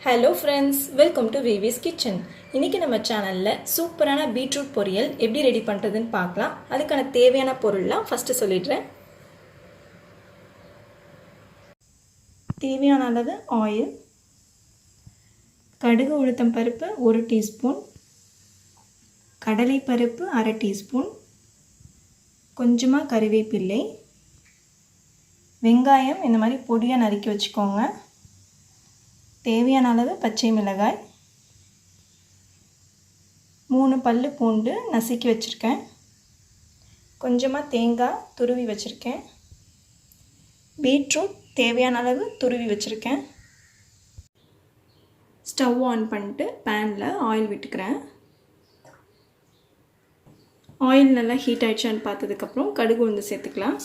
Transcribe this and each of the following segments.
Hello friends, welcome to ViviSKitchen. இன்னைக்கு நம்ம சேனல்ல சூப்பரான பீட்ரூட் பொரியல் எப்படி ரெடி பண்றதுன்னு பார்க்கலாம். அதுக்கான தேவையான பொருள்லாம் ஃபர்ஸ்ட் சொல்லிடுறேன். தேவையான அளவு ஆயில், கடுகு உளுத்தம் பருப்பு 1 டீஸ்பூன், கடலை பருப்பு 1/2 டீஸ்பூன், கொஞ்சமா கறிவேப்பிலை, வெங்காயம் இந்த மாதிரி பொடியா நறுக்கி வச்சுக்கோங்க. தேவையான அளவு பச்சை மிளகாய், 3 பல்லு பூண்டு நசுக்கி வச்சுருக்கேன், கொஞ்சமாக தேங்காய் துருவி வச்சுருக்கேன், பீட்ரூட் தேவையான அளவு துருவி வச்சுருக்கேன். ஸ்டவ் ஆன் பண்ணிட்டு பேனில் ஆயில் விட்டுக்கிறேன். ஆயில் நல்லா ஹீட் ஆகிடுச்சான்னு பார்த்ததுக்கப்புறம் கடுகு உளுந்து சேர்த்துக்கலாம்.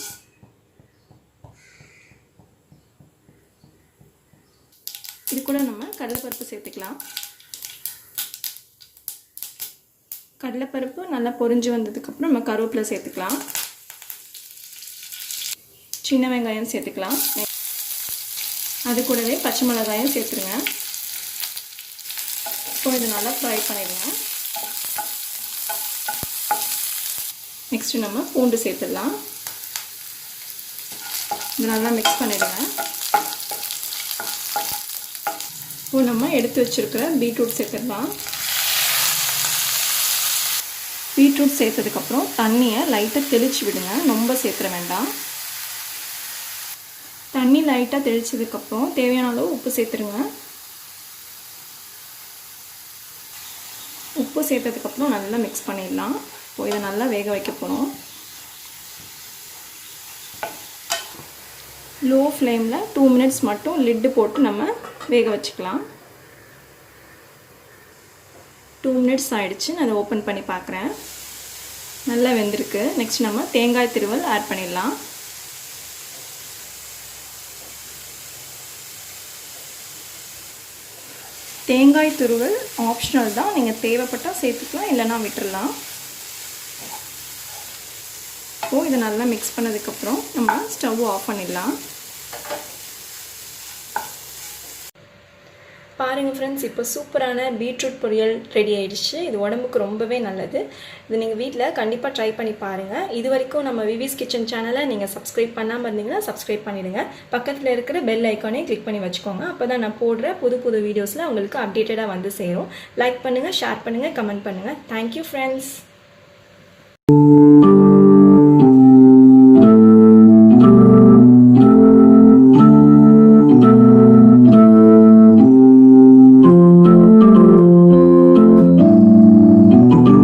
இது கூட நம்ம கடலைப்பருப்பு சேர்த்துக்கலாம். கடலைப்பருப்பு நல்லா பொரிஞ்சு வந்ததுக்கப்புறம் நம்ம கருவேப்பிலை சேர்த்துக்கலாம். சின்ன வெங்காயம் சேர்த்துக்கலாம். அது கூடவே பச்சை மிளகாயும் சேர்த்துருங்க. இப்போ இது நல்லா ஃப்ரை பண்ணிடுங்க. நெக்ஸ்ட்டு நம்ம பூண்டு சேர்த்துடலாம். இது நல்லா மிக்ஸ் பண்ணிடுங்க. இப்போ நம்ம எடுத்து வச்சுருக்கிற பீட்ரூட் சேர்த்துடலாம். பீட்ரூட் சேர்த்ததுக்கப்புறம் தண்ணியை லைட்டாக தெளித்து விடுங்க, ரொம்ப சேர்த்துட வேண்டாம். தண்ணி லைட்டாக தெளித்ததுக்கப்புறம் தேவையான அளவு உப்பு சேர்த்துருங்க. உப்பு சேர்த்ததுக்கப்புறம் நல்லா மிக்ஸ் பண்ணிடலாம். இப்போ இதை நல்லா வேக வைக்க போகிறோம். லோ ஃப்ளேமில் 2 மினிட்ஸ் மட்டும் லிட்டு போட்டு நம்ம வேக வச்சுக்கலாம். 2 மினிட்ஸ் ஆகிடுச்சு. நான் அதை ஓப்பன் பண்ணி பார்க்குறேன். நல்லா வெந்திருக்கு. நெக்ஸ்ட் நம்ம தேங்காய் துருவல் ஆட் பண்ணிடலாம். தேங்காய் துருவல் ஆப்ஷனல் தான், நீங்கள் தேவைப்பட்டால் சேர்த்துக்கலாம், இல்லைனா விட்டுடலாம். இப்போது இதை நல்லா மிக்ஸ் பண்ணதுக்கப்புறம் நம்ம ஸ்டவ் ஆஃப் பண்ணிடலாம். பாருங்கள் ஃப்ரெண்ட்ஸ், இப்போ சூப்பரான பீட்ரூட் பொரியல் ரெடி ஆகிடுச்சு. இது உடம்புக்கு ரொம்பவே நல்லது. இது நீங்கள் வீட்டில் கண்டிப்பாக ட்ரை பண்ணி பாருங்கள். இது வரைக்கும் நம்ம விவிஸ் கிச்சன் சேனலை நீங்கள் சப்ஸ்கிரைப் பண்ணாமல் இருந்தீங்கன்னா சப்ஸ்கிரைப் பண்ணிவிடுங்க. பக்கத்தில் இருக்கிற பெல் ஐக்கானே கிளிக் பண்ணி வச்சுக்கோங்க. அப்போ தான் நான் போடுற புது புது வீடியோஸில் உங்களுக்கு அப்டேட்டடாக வந்து சேரும். லைக் பண்ணுங்கள், ஷேர் பண்ணுங்கள், கமெண்ட் பண்ணுங்கள். Thank you friends.